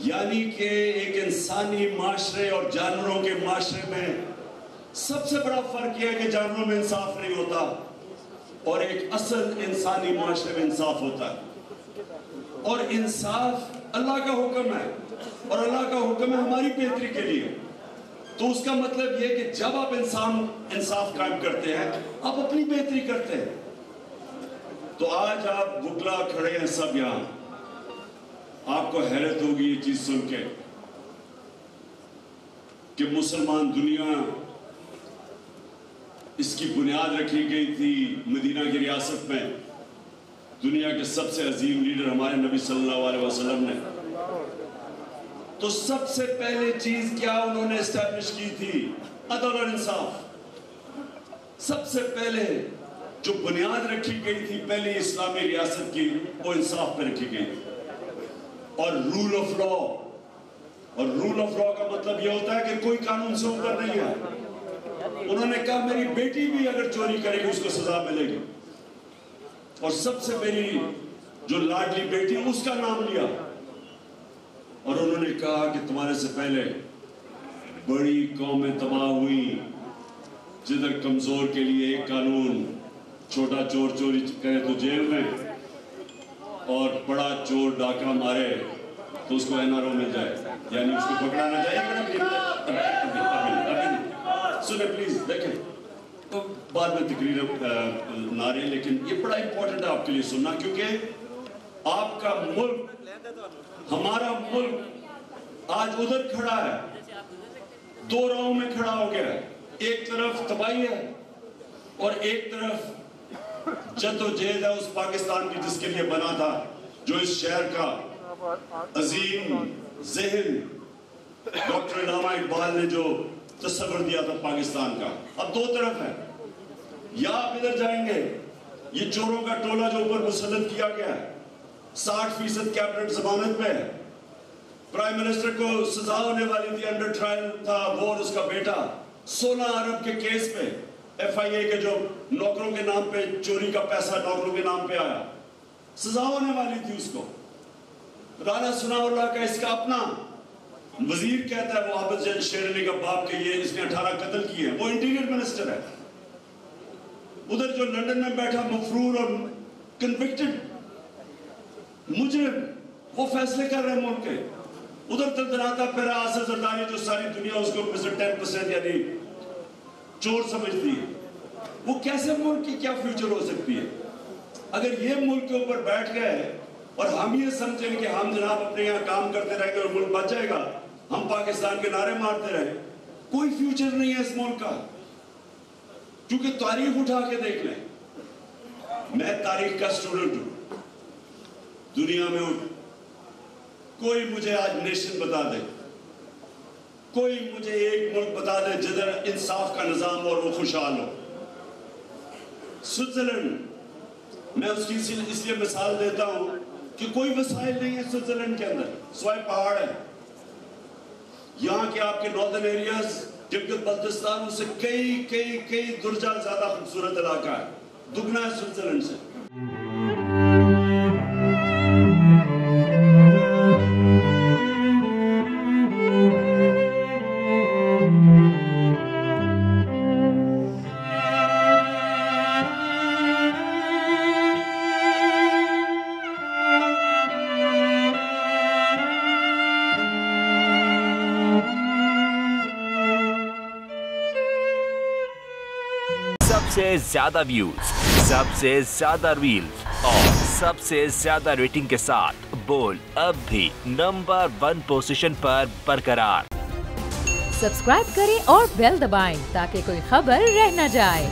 यानी कि एक इंसानी माशरे और जानवरों के माशरे में सबसे बड़ा फर्क यह है कि जानवरों में इंसाफ नहीं होता और एक असल इंसानी माशरे में इंसाफ होता है। और इंसाफ अल्लाह का हुक्म है और अल्लाह का हुक्म है हमारी बेहतरी के लिए। तो उसका मतलब यह कि जब आप इंसाफ कायम करते हैं आप अपनी बेहतरी करते हैं। तो आज आप बुकला खड़े हैं सब यहां, आपको हैरत होगी ये चीज सुन के कि मुसलमान दुनिया इसकी बुनियाद रखी गई थी मदीना की रियासत में। दुनिया के सबसे अजीम लीडर हमारे नबी सल्लल्लाहु अलैहि वसल्लम ने तो सबसे पहले चीज क्या उन्होंने एस्टैब्लिश की थी? अदल और इंसाफ। सबसे पहले जो बुनियाद रखी गई थी पहले इस्लामी रियासत की, वो इंसाफ पे रखी गई थी और रूल ऑफ लॉ। और रूल ऑफ लॉ का मतलब यह होता है कि कोई कानून से ऊपर नहीं है। उन्होंने कहा मेरी बेटी भी अगर चोरी करेगी उसको सजा मिलेगी और सबसे मेरी जो लाडली बेटी उसका नाम लिया और उन्होंने कहा कि तुम्हारे से पहले बड़ी कौमें तबाह हुई जिधर कमजोर के लिए एक कानून, छोटा चोर चोरी करे तो जेल में और बड़ा चोर डाका मारे तो उसको एनआरओ मिल जाए, यानी उसको पकड़ा ना जाए। सुने प्लीज, देखें तो बाद में तकरीर ना रहे, लेकिन ये बड़ा इंपॉर्टेंट है आपके लिए सुनना, क्योंकि आपका मुल्क, हमारा मुल्क आज उधर खड़ा है, दो राहों में खड़ा हो गया है। एक तरफ तबाही है और एक तरफ जद्दोजहद है उस पाकिस्तान की जिसके लिए बना था, जो इस शहर का अजीम ज़हन डॉक्टर इलामा इकबाल ने जो तस्वर दिया था पाकिस्तान का। अब दो तरफ है, या आप इधर जाएंगे, ये चोरों का टोला जो ऊपर मुसल्लत किया गया है, 60% कैबिनेट जमानत पे है, प्राइम मिनिस्टर को सजा होने वाली थी, अंडर ट्रायल था वो और उसका बेटा, 16 अरब के केस पे FIA के जो नौकरों के नाम पे चोरी का पैसा नौकरों के नाम पे आया, सजा होने वाली थी उसको। राना सनाउल्लाह का इसका अपना वजीर कहता है वो आबिद शेर अली का बाप के ये इसने 18 कत्ल किए हैं, वो इंटीरियर मिनिस्टर है। उधर जो लंदन में बैठा मफरूर और कन्विक्टेड मुजरिम, वो फैसले कर रहे हैं मुल्क के। उधर तंदराता फिर आसिफ जरदारी जो सारी दुनिया उसको 10% यानी चोर समझती है, वो कैसे मुल्क की क्या फ्यूचर हो सकती है? अगर ये मुल्क के ऊपर बैठ गए और हम ये समझें कि हम जनाब अपने यहाँ काम करते रहेंगे और मुल्क बच जाएगा, हम पाकिस्तान के नारे मारते रहे, कोई फ्यूचर नहीं है इस मुल्क का। क्योंकि तारीख उठा के देख लें, मैं तारीख का स्टूडेंट हूं, दुनिया में कोई मुझे आज नेशन बता दे, कोई मुझे एक मुल्क बता दे जिधर इंसाफ का निजाम और वो खुशहाल हो। स्विट्जरलैंड, मैं उसकी इसलिए मिसाल देता हूं कि कोई वसाइल नहीं है स्विट्जरलैंड के अंदर, सिवाय पहाड़ है। यहाँ के आपके नॉर्दर्न एरियाज, गिलगित बल्तिस्तान, उससे कई दुर्जा ज्यादा खूबसूरत इलाका है, दुगना है स्विट्जरलैंड से। सबसे ज्यादा व्यूज, सबसे ज्यादा रील्स और सबसे ज्यादा रेटिंग के साथ बोल अब भी नंबर 1 पोजीशन पर बरकरार। सब्सक्राइब करें और बेल दबाएं ताकि कोई खबर रह न जाए।